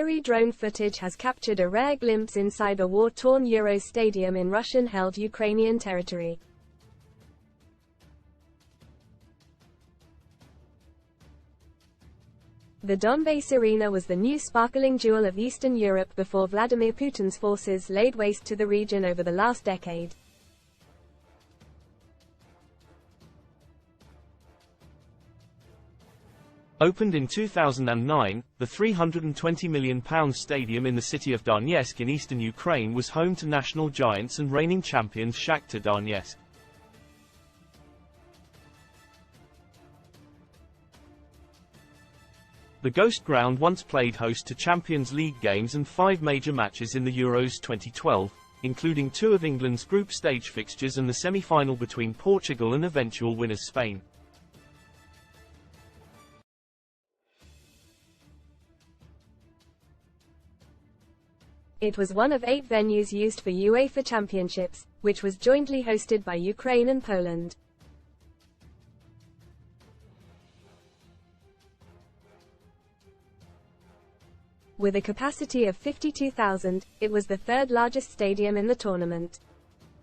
Eerie drone footage has captured a rare glimpse inside a war-torn Euros stadium in Russian-held Ukrainian territory. The Donbas Arena was the new sparkling jewel of Eastern Europe before Vladimir Putin's forces laid waste to the region over the last decade. Opened in 2009, the £320 million stadium in the city of Donetsk in eastern Ukraine was home to national giants and reigning champions Shakhtar Donetsk. The Ghost Ground once played host to Champions League games and 5 major matches in the Euros 2012, including 2 of England's group stage fixtures and the semi-final between Portugal and eventual winners Spain. It was one of 8 venues used for UEFA Championships, which was jointly hosted by Ukraine and Poland. With a capacity of 52,000, it was the 3rd largest stadium in the tournament.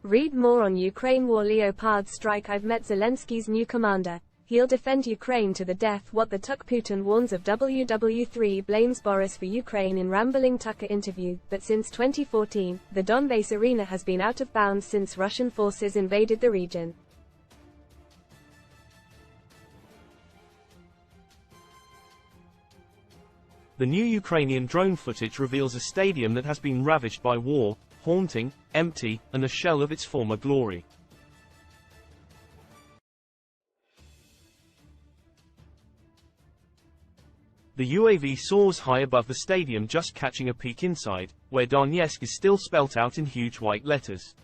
Read more on Ukraine War Leopard's strike. I've met Zelensky's new commander. He'll defend Ukraine to the death. What the Tuck. Putin warns of WW3 blames Boris for Ukraine in rambling Tucker interview, but since 2014, the Donbas Arena has been out of bounds since Russian forces invaded the region. The new Ukrainian drone footage reveals a stadium that has been ravaged by war, haunting, empty, and a shell of its former glory. The UAV soars high above the stadium, just catching a peek inside, where Donetsk is still spelt out in huge white letters.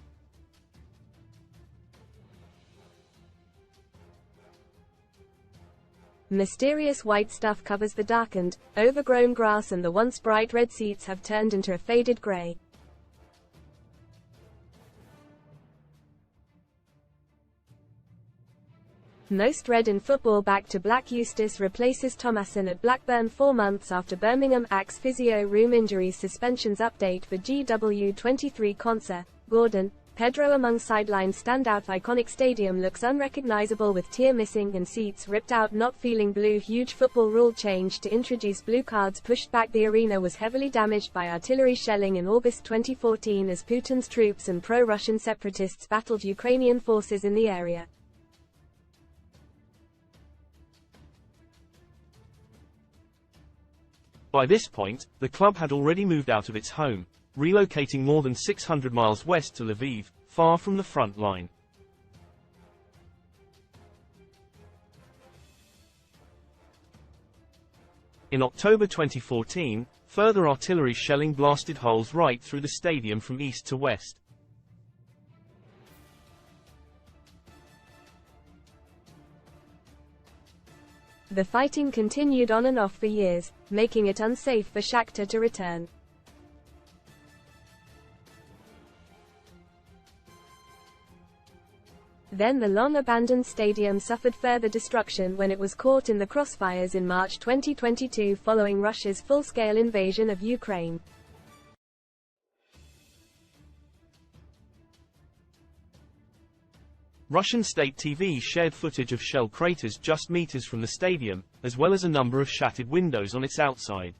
Mysterious white stuff covers the darkened, overgrown grass, and the once bright red seats have turned into a faded gray. Most red in football. Back to black. Eustace replaces Thomason at Blackburn 4 months after Birmingham Axe physio room injuries. Suspensions update for GW23 Conser, Gordon, Pedro among sideline standout. Iconic stadium looks unrecognizable with tier missing and seats ripped out. Not feeling blue. Huge football rule change to introduce blue cards pushed back. The arena was heavily damaged by artillery shelling in August 2014 as Putin's troops and pro-Russian separatists battled Ukrainian forces in the area. By this point, the club had already moved out of its home, relocating more than 600 miles west to Lviv, far from the front line. In October 2014, further artillery shelling blasted holes right through the stadium from east to west. The fighting continued on and off for years, making it unsafe for Shakhtar to return. Then the long-abandoned stadium suffered further destruction when it was caught in the crossfires in March 2022 following Russia's full-scale invasion of Ukraine. Russian state TV shared footage of shell craters just meters from the stadium, as well as a number of shattered windows on its outside.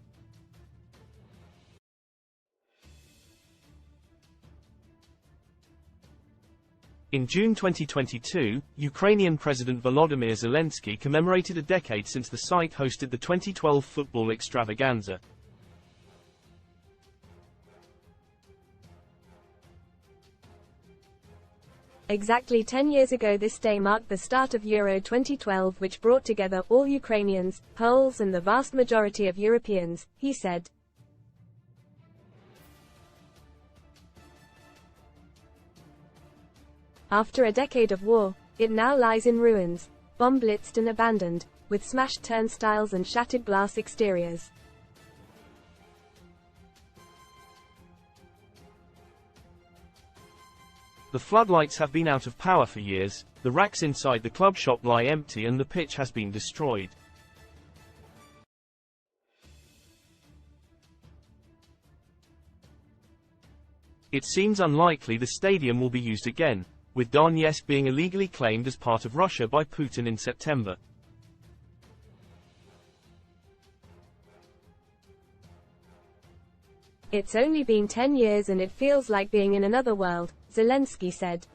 In June 2022, Ukrainian President Volodymyr Zelensky commemorated a decade since the site hosted the 2012 football extravaganza. Exactly 10 years ago this day marked the start of Euro 2012, which brought together all Ukrainians, Poles and the vast majority of Europeans, he said. After a decade of war, it now lies in ruins, bomb-blitzed and abandoned, with smashed turnstiles and shattered glass exteriors. The floodlights have been out of power for years, the racks inside the club shop lie empty and the pitch has been destroyed. It seems unlikely the stadium will be used again, with Donetsk being illegally claimed as part of Russia by Putin in September. It's only been 10 years and it feels like being in another world, Zelensky said.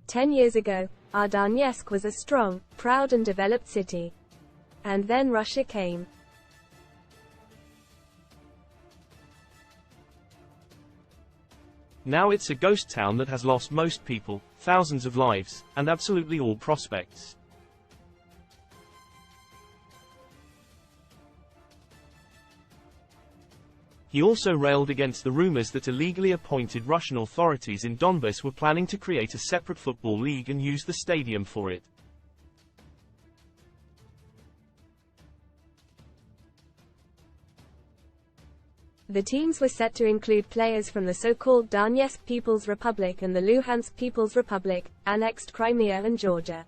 "10 years ago, our Donetsk was a strong, proud and developed city. And then Russia came. Now it's a ghost town that has lost most people, thousands of lives, and absolutely all prospects." He also railed against the rumors that illegally appointed Russian authorities in Donbas were planning to create a separate football league and use the stadium for it. The teams were set to include players from the so-called Donetsk People's Republic and the Luhansk People's Republic, annexed Crimea and Georgia.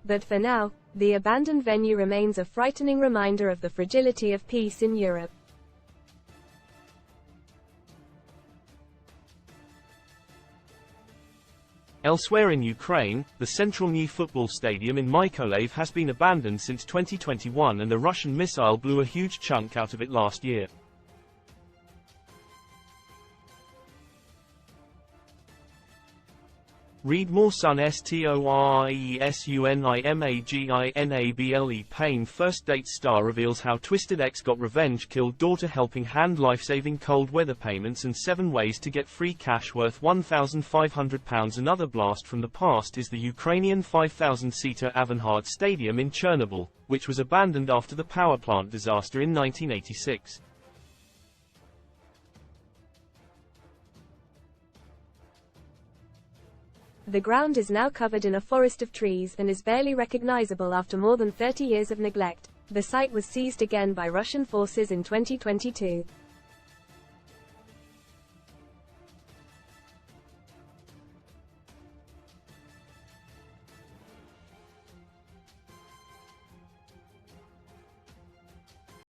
But for now, the abandoned venue remains a frightening reminder of the fragility of peace in Europe. Elsewhere in Ukraine, the central new football stadium in Mykolaiv has been abandoned since 2021 and a Russian missile blew a huge chunk out of it last year. Read more. Son STORIESUNIMAGINABLE Pain. First date star reveals how Twisted Ex got revenge, killed daughter, helping hand life-saving cold weather payments and 7 ways to get free cash worth £1,500. Another blast from the past is the Ukrainian 5,000-seater Avangard Stadium in Chernobyl, which was abandoned after the power plant disaster in 1986. The ground is now covered in a forest of trees and is barely recognizable after more than 30 years of neglect. The site was seized again by Russian forces in 2022.